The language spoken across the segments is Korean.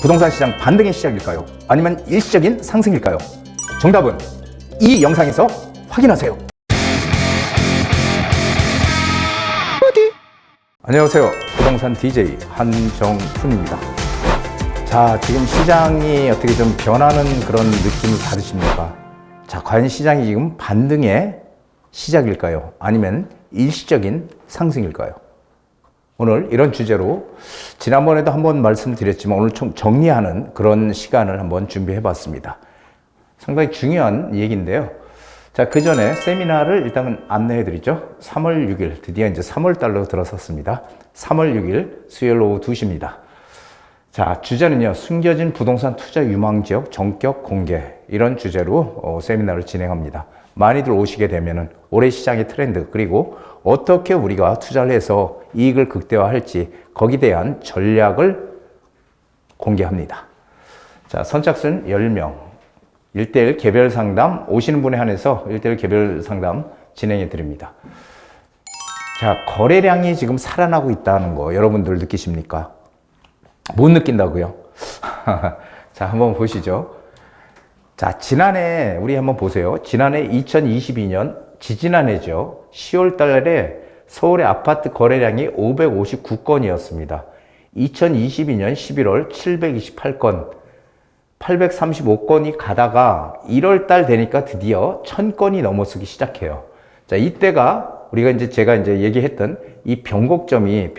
부동산 시장 반등의 시작일까요? 아니면 일시적인 상승일까요? 정답은 이 영상에서 확인하세요. 안녕하세요. 부동산 DJ 한정훈입니다. 자, 지금 시장이 어떻게 좀 변하는 그런 느낌을 받으십니까? 자, 과연 시장이 지금 반등의 시작일까요? 아니면 일시적인 상승일까요? 오늘 이런 주제로 지난번에도 한번 말씀드렸지만 오늘 좀 정리하는 그런 시간을 한번 준비해 봤습니다. 상당히 중요한 얘기인데요. 자, 그 전에 세미나를 일단 안내해 드리죠. 3월 6일, 드디어 이제 3월 달로 들어섰습니다. 3월 6일 수요일 오후 2시입니다. 자, 주제는요, 숨겨진 부동산 투자 유망 지역 전격 공개, 이런 주제로 세미나를 진행합니다. 많이들 오시게 되면은 올해 시장의 트렌드, 그리고 어떻게 우리가 투자를 해서 이익을 극대화할지, 거기에 대한 전략을 공개합니다. 자, 선착순 10명, 1대1 개별 상담, 오시는 분에 한해서 1대1 개별 상담 진행해 드립니다. 자, 거래량이 지금 살아나고 있다는 거 여러분들 느끼십니까? 못 느낀다고요? 자, 한번 보시죠. 자, 지난해 우리 한번 보세요. 지난해 2022년 지지난해죠. 10월 달에 서울의 아파트 거래량이 559건이었습니다. 2022년 11월 728건, 835건이 가다가 1월 달 되니까 드디어 1000건이 넘어서기 시작해요. 자, 이때가 우리가 이제 제가 이제 얘기했던 이 변곡점이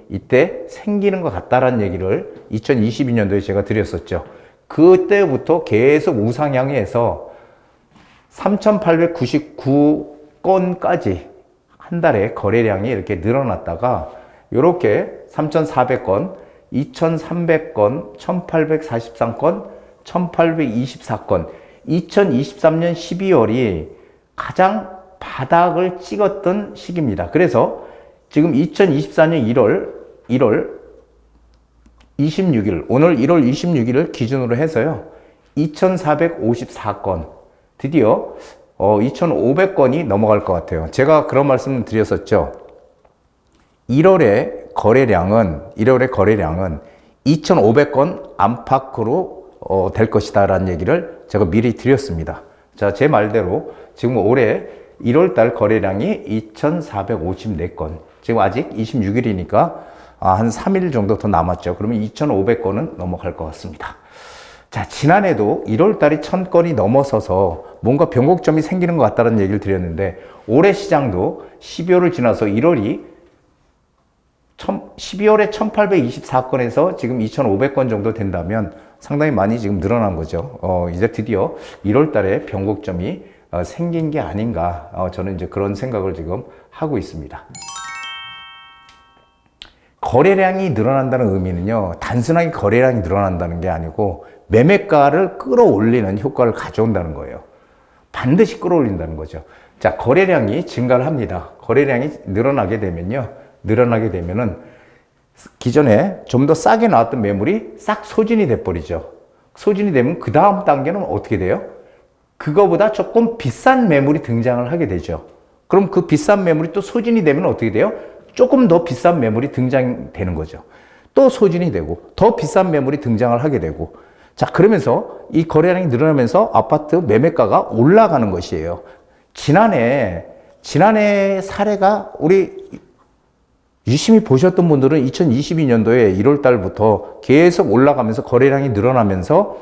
이때 생기는 것 같다라는 얘기를 2022년도에 제가 드렸었죠. 그때부터 계속 우상향해서 3899건까지 한 달에 거래량이 이렇게 늘어났다가 이렇게 3400건, 2300건, 1843건, 1824건, 2023년 12월이 가장 바닥을 찍었던 시기입니다. 그래서 지금 2024년 1월 26일, 오늘 1월 26일을 기준으로 해서요, 2454건, 드디어 2500건이 넘어갈 것 같아요. 제가 그런 말씀을 드렸었죠. 1월의 거래량은 2500건 안팎으로 될 것이다 라는 얘기를 제가 미리 드렸습니다. 자, 제 말대로 지금 올해 1월달 거래량이 2454건, 지금 아직 26일이니까 한 3일 정도 더 남았죠. 그러면 2500건은 넘어갈 것 같습니다. 자, 지난해도 1월달이 1000건이 넘어서서 뭔가 변곡점이 생기는 것 같다는 얘기를 드렸는데, 올해 시장도 12월을 지나서 12월에 1824건에서 지금 2500건 정도 된다면 상당히 많이 지금 늘어난 거죠. 이제 드디어 1월달에 변곡점이 생긴 게 아닌가, 저는 이제 그런 생각을 지금 하고 있습니다. 거래량이 늘어난다는 의미는요, 단순하게 거래량이 늘어난다는 게 아니고 매매가를 끌어올리는 효과를 가져온다는 거예요. 반드시 끌어올린다는 거죠. 자, 거래량이 증가를 합니다. 거래량이 늘어나게 되면은 기존에 좀 더 싸게 나왔던 매물이 싹 소진이 돼버리죠. 소진이 되면 그 다음 단계는 어떻게 돼요? 그거보다 조금 비싼 매물이 등장을 하게 되죠. 그럼 그 비싼 매물이 또 소진이 되면 어떻게 돼요? 조금 더 비싼 매물이 등장되는 거죠. 또 소진이 되고 더 비싼 매물이 등장을 하게 되고, 자, 그러면서 이 거래량이 늘어나면서 아파트 매매가가 올라가는 것이에요. 지난해 사례가 우리 유심히 보셨던 분들은 2022년도에 1월 달부터 계속 올라가면서 거래량이 늘어나면서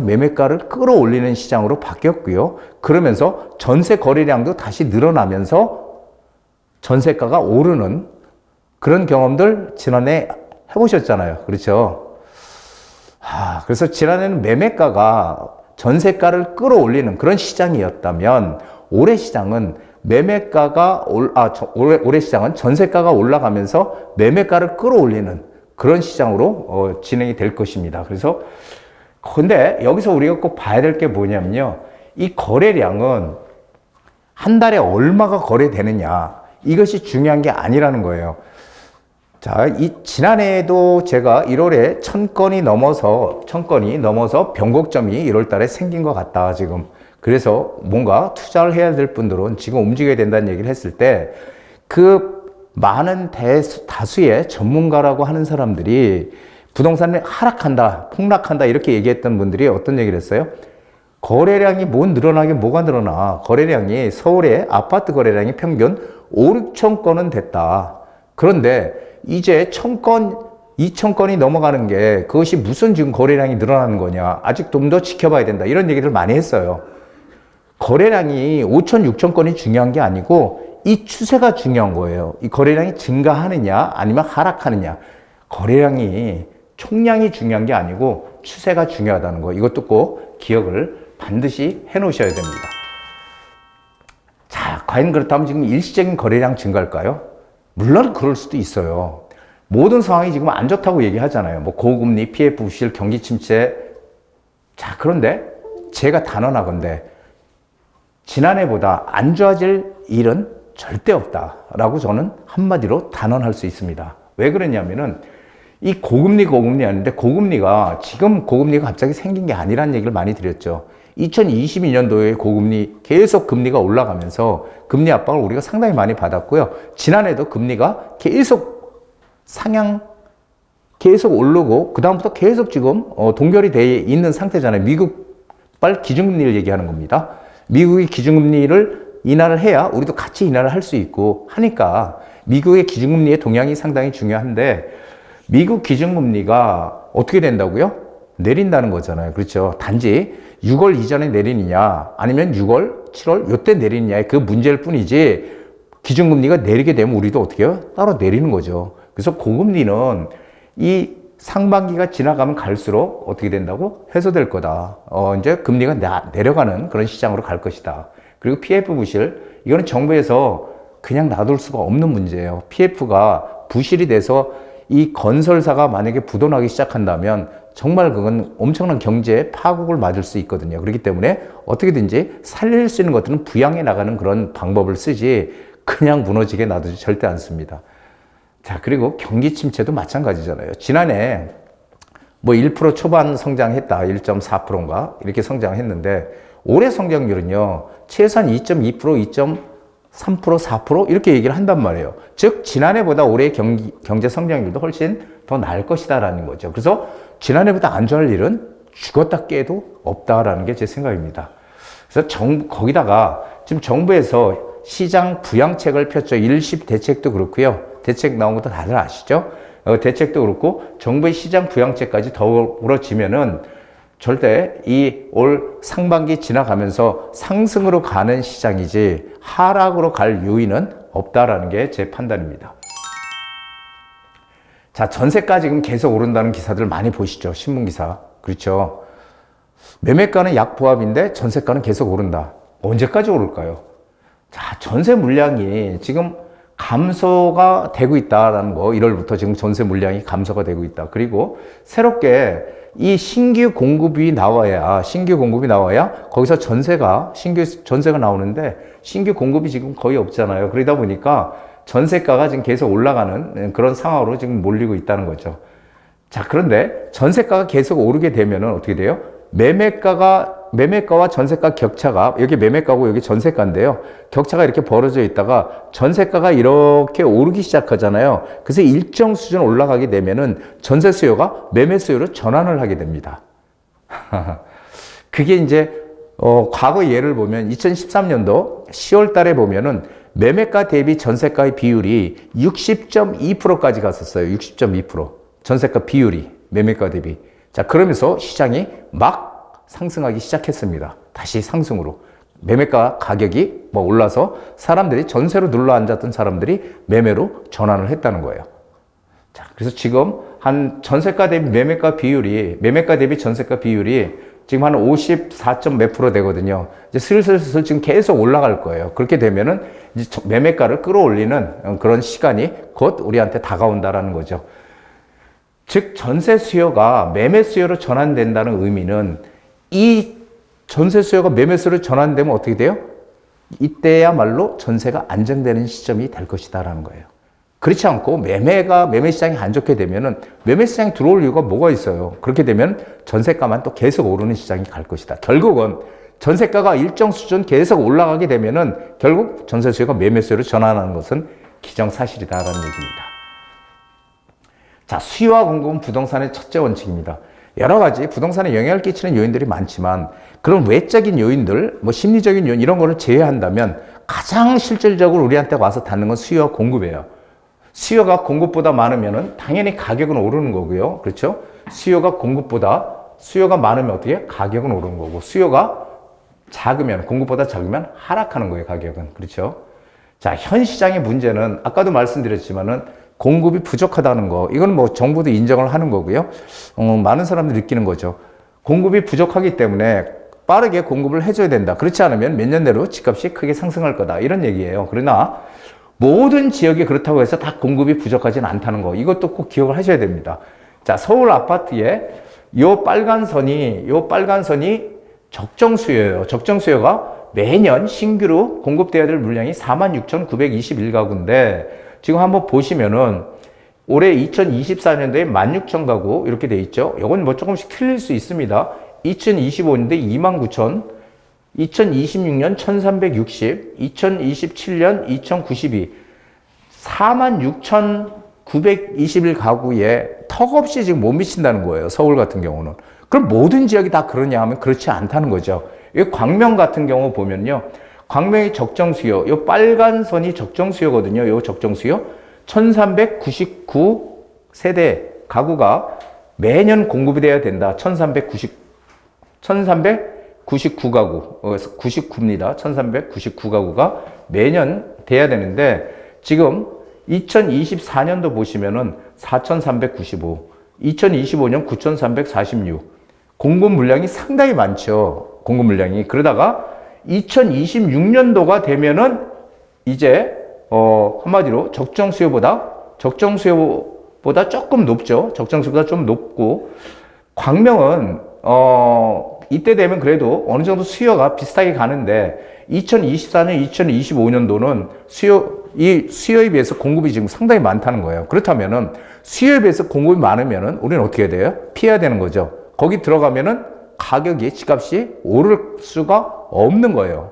매매가를 끌어올리는 시장으로 바뀌었고요. 그러면서 전세 거래량도 다시 늘어나면서 전세가가 오르는 그런 경험들 지난해 해보셨잖아요. 그렇죠? 그래서 지난해는 매매가가 전세가를 끌어올리는 그런 시장이었다면, 올해 시장은 올해 시장은 전세가가 올라가면서 매매가를 끌어올리는 그런 시장으로 진행이 될 것입니다. 그래서 근데 여기서 우리가 꼭 봐야 될 게 뭐냐면요, 이 거래량은 한 달에 얼마가 거래되느냐, 이것이 중요한 게 아니라는 거예요. 자, 지난해에도 제가 1월에 1000건이 넘어서 변곡점이 1월 달에 생긴 것 같다, 지금. 그래서 뭔가 투자를 해야 될 분들은 지금 움직여야 된다는 얘기를 했을 때, 그 많은 다수의 전문가라고 하는 사람들이 부동산이 하락한다, 폭락한다 이렇게 얘기했던 분들이 어떤 얘기를 했어요? 거래량이 늘어나긴 뭐가 늘어나. 거래량이 서울의 아파트 거래량이 평균 5, 6천 건은 됐다. 그런데 이제 1,000건, 2,000건이 넘어가는 게 그것이 무슨 지금 거래량이 늘어나는 거냐. 아직 좀 더 지켜봐야 된다. 이런 얘기를 많이 했어요. 거래량이 5천, 6천 건이 중요한 게 아니고 이 추세가 중요한 거예요. 이 거래량이 증가하느냐 아니면 하락하느냐. 거래량이 총량이 중요한 게 아니고 추세가 중요하다는 거. 이것도 꼭 기억을 반드시 해 놓으셔야 됩니다. 자, 과연 그렇다면 지금 일시적인 거래량 증가일까요? 물론 그럴 수도 있어요. 모든 상황이 지금 안 좋다고 얘기하잖아요. 뭐 고금리, PF 부실, 경기 침체. 자, 그런데 제가 단언하건대 지난해보다 안 좋아질 일은 절대 없다라고 저는 한마디로 단언할 수 있습니다. 왜 그러냐면은 이 고금리 아닌데 고금리가 지금 고금리가 갑자기 생긴 게 아니라는 얘기를 많이 드렸죠. 2022년도에 고금리 계속 금리가 올라가면서 금리 압박을 우리가 상당히 많이 받았고요. 지난해도 금리가 계속 계속 오르고 그다음부터 계속 지금 동결이 돼 있는 상태잖아요. 미국 기준금리를 얘기하는 겁니다. 미국이 기준금리를 인하를 해야 우리도 같이 인하를 할 수 있고 하니까 미국의 기준금리의 동향이 상당히 중요한데 미국 기준금리가 어떻게 된다고요? 내린다는 거잖아요. 그렇죠. 단지 6월 이전에 내리느냐 아니면 6월, 7월 요때 내리느냐의 그 문제일 뿐이지 기준금리가 내리게 되면 우리도 어떻게 해요? 따로 내리는 거죠. 그래서 고금리는 이 상반기가 지나가면 갈수록 어떻게 된다고? 해소될 거다. 이제 금리가 내려가는 그런 시장으로 갈 것이다. 그리고 PF 부실, 이거는 정부에서 그냥 놔둘 수가 없는 문제예요. PF가 부실이 돼서 이 건설사가 만약에 부도나기 시작한다면 정말 그건 엄청난 경제 파국을 맞을 수 있거든요. 그렇기 때문에 어떻게든지 살릴 수 있는 것들은 부양해 나가는 그런 방법을 쓰지 그냥 무너지게 놔두지 절대 않습니다. 자, 그리고 경기 침체도 마찬가지잖아요. 지난해 뭐 1% 초반 성장했다. 1.4%인가? 이렇게 성장했는데 올해 성장률은요. 최소한 2.2%, 2.3%, 4% 이렇게 얘기를 한단 말이에요. 즉 지난해보다 올해 경제 성장률도 훨씬 더 나을 것이다라는 거죠. 그래서 지난해보다 안 좋아할 일은 죽었다 깨도 없다라는 게 제 생각입니다. 그래서 거기다가 지금 정부에서 시장 부양책을 폈죠. 일시 대책도 그렇고요. 대책 나온 것도 다들 아시죠? 대책도 그렇고 정부의 시장 부양책까지 더불어지면은 절대 이 올 상반기 지나가면서 상승으로 가는 시장이지 하락으로 갈 요인은 없다라는 게 제 판단입니다. 자, 전세가 지금 계속 오른다는 기사들 많이 보시죠. 신문기사. 그렇죠. 매매가는 약보합인데 전세가는 계속 오른다. 언제까지 오를까요? 자, 전세 물량이 지금 감소가 되고 있다라는 거, 1월부터 지금 전세 물량이 감소가 되고 있다. 그리고 새롭게 이 신규 공급이 나와야 거기서 신규 전세가 나오는데 신규 공급이 지금 거의 없잖아요. 그러다 보니까 전세가가 지금 계속 올라가는 그런 상황으로 지금 몰리고 있다는 거죠. 자, 그런데 전세가가 계속 오르게 되면은 어떻게 돼요? 매매가와 전세가 격차가, 여기 매매가고 여기 전세가인데요. 격차가 이렇게 벌어져 있다가 전세가가 이렇게 오르기 시작하잖아요. 그래서 일정 수준 올라가게 되면은 전세 수요가 매매 수요로 전환을 하게 됩니다. 그게 이제, 과거 예를 보면 2013년도 10월 달에 보면은 매매가 대비 전세가의 비율이 60.2%까지 갔었어요. 60.2%. 전세가 비율이 매매가 대비. 자, 그러면서 시장이 막 상승하기 시작했습니다. 다시 상승으로. 매매가 가격이 올라서 사람들이 전세로 눌러 앉았던 사람들이 매매로 전환을 했다는 거예요. 자, 그래서 지금 한 전세가 대비 매매가 대비 전세가 비율이 지금 한 54점 몇 프로 되거든요. 이제 슬슬 지금 계속 올라갈 거예요. 그렇게 되면은 이제 매매가를 끌어올리는 그런 시간이 곧 우리한테 다가온다라는 거죠. 즉, 전세 수요가 매매 수요로 전환된다는 의미는 이 전세 수요가 매매 수요로 전환되면 어떻게 돼요? 이때야말로 전세가 안정되는 시점이 될 것이다라는 거예요. 그렇지 않고 매매 시장이 안 좋게 되면은 매매 시장에 들어올 이유가 뭐가 있어요? 그렇게 되면 전세가만 또 계속 오르는 시장이 갈 것이다. 결국은 전세가가 일정 수준 계속 올라가게 되면은 결국 전세 수요가 매매 수요로 전환하는 것은 기정사실이다라는 얘기입니다. 자, 수요와 공급은 부동산의 첫째 원칙입니다. 여러 가지 부동산에 영향을 끼치는 요인들이 많지만 그런 외적인 요인들, 뭐 심리적인 요인 이런 거를 제외한다면 가장 실질적으로 우리한테 와서 닿는 건 수요와 공급이에요. 수요가 공급보다 많으면 당연히 가격은 오르는 거고요. 그렇죠? 수요가 많으면 어떻게? 가격은 오르는 거고, 수요가 작으면, 공급보다 작으면 하락하는 거예요, 가격은. 그렇죠? 자, 현 시장의 문제는 아까도 말씀드렸지만은 공급이 부족하다는 거, 이건 뭐 정부도 인정을 하는 거고요. 많은 사람들이 느끼는 거죠. 공급이 부족하기 때문에 빠르게 공급을 해줘야 된다. 그렇지 않으면 몇 년 내로 집값이 크게 상승할 거다. 이런 얘기예요. 그러나 모든 지역이 그렇다고 해서 다 공급이 부족하지는 않다는 거. 이것도 꼭 기억을 하셔야 됩니다. 자, 서울 아파트에 요 빨간 선이 적정 수요예요. 적정 수요가 매년 신규로 공급돼야 될 물량이 46,921가구인데 지금 한번 보시면은 올해 2024년도에 16,000가구 이렇게 돼 있죠. 이건 뭐 조금씩 틀릴 수 있습니다. 2025년도에 29,000, 2026년 1,360, 2027년 2,092, 46,921가구에 턱없이 지금 못 미친다는 거예요. 서울 같은 경우는. 그럼 모든 지역이 다 그러냐 하면 그렇지 않다는 거죠. 이 광명 같은 경우 보면요. 광명의 적정 수요, 요 빨간 선이 적정 수요거든요. 요 적정 수요. 1,399 세대 가구가 매년 공급이 돼야 된다. 1,399가구, 99입니다. 1,399가구가 매년 돼야 되는데 지금 2024년도 보시면은 4,395, 2025년 9,346. 공급 물량이 상당히 많죠. 공급 물량이. 그러다가 2026년도가 되면은 이제 한마디로 적정 수요보다 조금 높죠. 적정 수요보다 좀 높고 광명은 이때 되면 그래도 어느 정도 수요가 비슷하게 가는데 2024년, 2025년도는 수요에 비해서 공급이 지금 상당히 많다는 거예요. 그렇다면은 수요에 비해서 공급이 많으면은 우리는 어떻게 해야 돼요? 피해야 되는 거죠. 거기 들어가면은 가격이, 집값이 오를 수가 없는 거예요.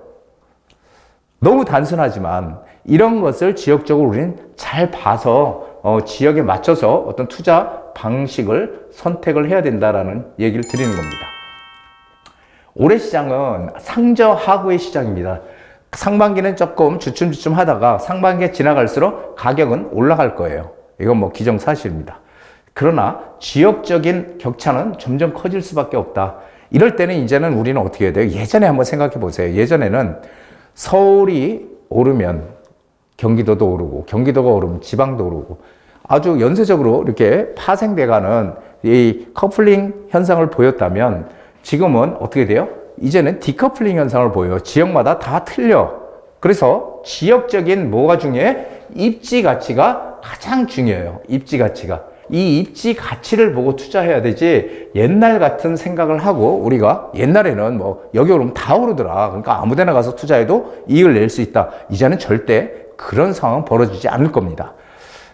너무 단순하지만 이런 것을 지역적으로 우리는 잘 봐서 지역에 맞춰서 어떤 투자 방식을 선택을 해야 된다라는 얘기를 드리는 겁니다. 올해 시장은 상저하구의 시장입니다. 상반기는 조금 주춤주춤 하다가 상반기에 지나갈수록 가격은 올라갈 거예요. 이건 뭐 기정사실입니다. 그러나 지역적인 격차는 점점 커질 수밖에 없다. 이럴 때는 이제는 우리는 어떻게 해야 돼요? 예전에 한번 생각해 보세요. 예전에는 서울이 오르면 경기도도 오르고, 경기도가 오르면 지방도 오르고, 아주 연쇄적으로 이렇게 파생돼가는 이 커플링 현상을 보였다면 지금은 어떻게 돼요? 이제는 디커플링 현상을 보여요. 지역마다 다 틀려. 그래서 지역적인 뭐가 중요해? 입지 가치가 가장 중요해요. 입지 가치가. 이 입지 가치를 보고 투자해야 되지 옛날 같은 생각을 하고 우리가 옛날에는 뭐 여기 오르면 다 오르더라. 그러니까 아무 데나 가서 투자해도 이익을 낼 수 있다. 이제는 절대 그런 상황은 벌어지지 않을 겁니다.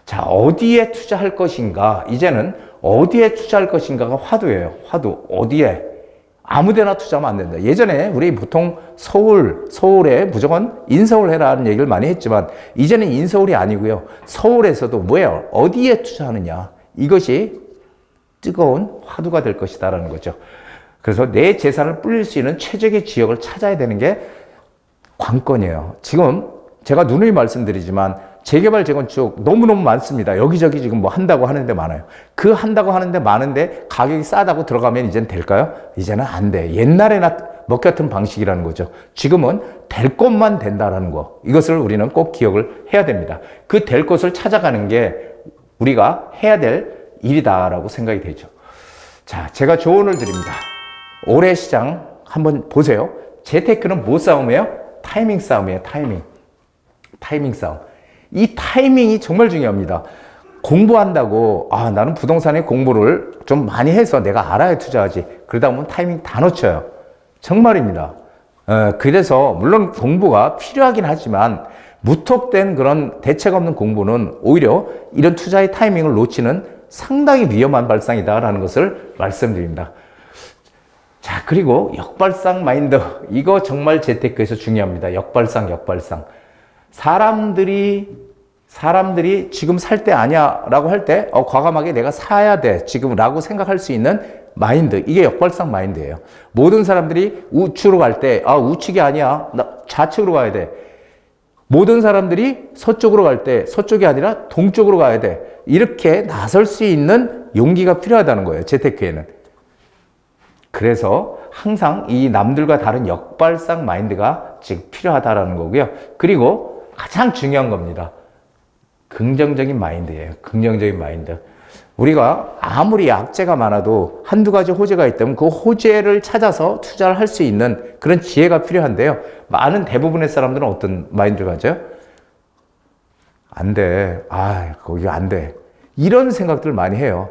자, 어디에 투자할 것인가? 이제는 어디에 투자할 것인가가 화두예요. 화두. 어디에? 아무 데나 투자하면 안 된다. 예전에 우리 보통 서울에 무조건 인서울 해라는 얘기를 많이 했지만 이제는 인서울이 아니고요. 서울에서도 뭐예요? 어디에 투자하느냐? 이것이 뜨거운 화두가 될 것이다라는 거죠. 그래서 내 재산을 불릴 수 있는 최적의 지역을 찾아야 되는 게 관건이에요. 지금 제가 누누이 말씀드리지만 재개발, 재건축 너무너무 많습니다. 여기저기 지금 뭐 한다고 하는데 많아요. 그 한다고 하는데 많은데 가격이 싸다고 들어가면 이제는 될까요? 이제는 안 돼. 옛날에나 먹혔던 방식이라는 거죠. 지금은 될 것만 된다라는 거. 이것을 우리는 꼭 기억을 해야 됩니다. 그 될 것을 찾아가는 게 우리가 해야 될 일이다라고 생각이 되죠. 자, 제가 조언을 드립니다. 올해 시장 한번 보세요. 재테크는 뭐 싸움이에요? 타이밍 싸움이에요. 타이밍 싸움. 이 타이밍이 정말 중요합니다. 공부한다고 나는 부동산에 공부를 좀 많이 해서 내가 알아야 투자하지. 그러다 보면 타이밍 다 놓쳐요. 정말입니다. 그래서 물론 공부가 필요하긴 하지만 무턱된 그런 대책 없는 공부는 오히려 이런 투자의 타이밍을 놓치는 상당히 위험한 발상이다라는 것을 말씀드립니다. 자, 그리고 역발상 마인드. 이거 정말 재테크에서 중요합니다. 역발상. 사람들이 사람들이 지금 살 때 아니야 라고 할 때 과감하게 내가 사야 돼 지금 라고 생각할 수 있는 마인드, 이게 역발상 마인드예요. 모든 사람들이 우측으로 갈 때 우측이 아니야, 나 좌측으로 가야 돼. 모든 사람들이 서쪽으로 갈 때 서쪽이 아니라 동쪽으로 가야 돼. 이렇게 나설 수 있는 용기가 필요하다는 거예요, 재테크에는. 그래서 항상 이 남들과 다른 역발상 마인드가 지금 필요하다라는 거고요. 그리고 가장 중요한 겁니다. 긍정적인 마인드예요. 긍정적인 마인드. 우리가 아무리 약재가 많아도 한두 가지 호재가 있다면 그 호재를 찾아서 투자를 할 수 있는 그런 지혜가 필요한데요. 많은 대부분의 사람들은 어떤 마인드를 가져요? 안 돼. 거기 안 돼. 이런 생각들을 많이 해요.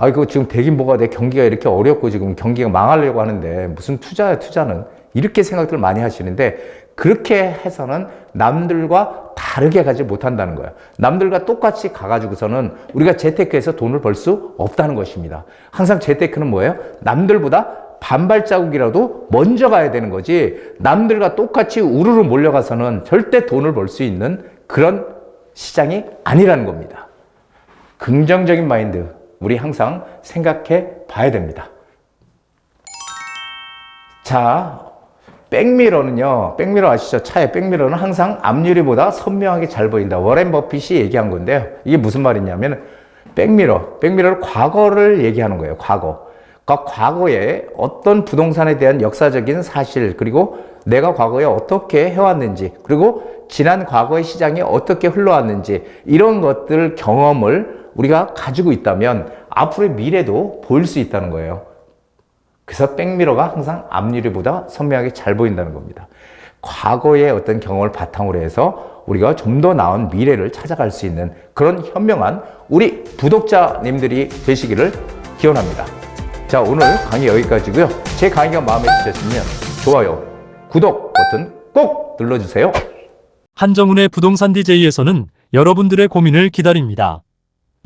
이거 지금 되긴 뭐가 돼. 경기가 이렇게 어렵고 지금 경기가 망하려고 하는데 무슨 투자야, 투자는. 이렇게 생각들을 많이 하시는데 그렇게 해서는 남들과 다르게 가지 못한다는 거예요. 남들과 똑같이 가가지고서는 우리가 재테크에서 돈을 벌 수 없다는 것입니다. 항상 재테크는 뭐예요? 남들보다 반발자국이라도 먼저 가야 되는 거지 남들과 똑같이 우르르 몰려가서는 절대 돈을 벌 수 있는 그런 시장이 아니라는 겁니다. 긍정적인 마인드, 우리 항상 생각해 봐야 됩니다. 자, 백미러는요, 백미러 아시죠? 차의 백미러는 항상 앞유리보다 선명하게 잘 보인다. 워렌 버핏이 얘기한 건데요. 이게 무슨 말이냐면, 백미러를 과거를 얘기하는 거예요, 과거. 그러니까 과거에 어떤 부동산에 대한 역사적인 사실, 그리고 내가 과거에 어떻게 해왔는지, 그리고 지난 과거의 시장이 어떻게 흘러왔는지, 이런 것들 경험을 우리가 가지고 있다면 앞으로의 미래도 보일 수 있다는 거예요. 그래서 백미러가 항상 앞유리보다 선명하게 잘 보인다는 겁니다. 과거의 어떤 경험을 바탕으로 해서 우리가 좀 더 나은 미래를 찾아갈 수 있는 그런 현명한 우리 구독자님들이 되시기를 기원합니다. 자, 오늘 강의 여기까지고요. 제 강의가 마음에 드셨으면 좋아요, 구독 버튼 꼭 눌러주세요. 한정훈의 부동산 DJ에서는 여러분들의 고민을 기다립니다.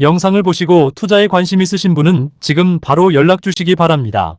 영상을 보시고 투자에 관심 있으신 분은 지금 바로 연락 주시기 바랍니다.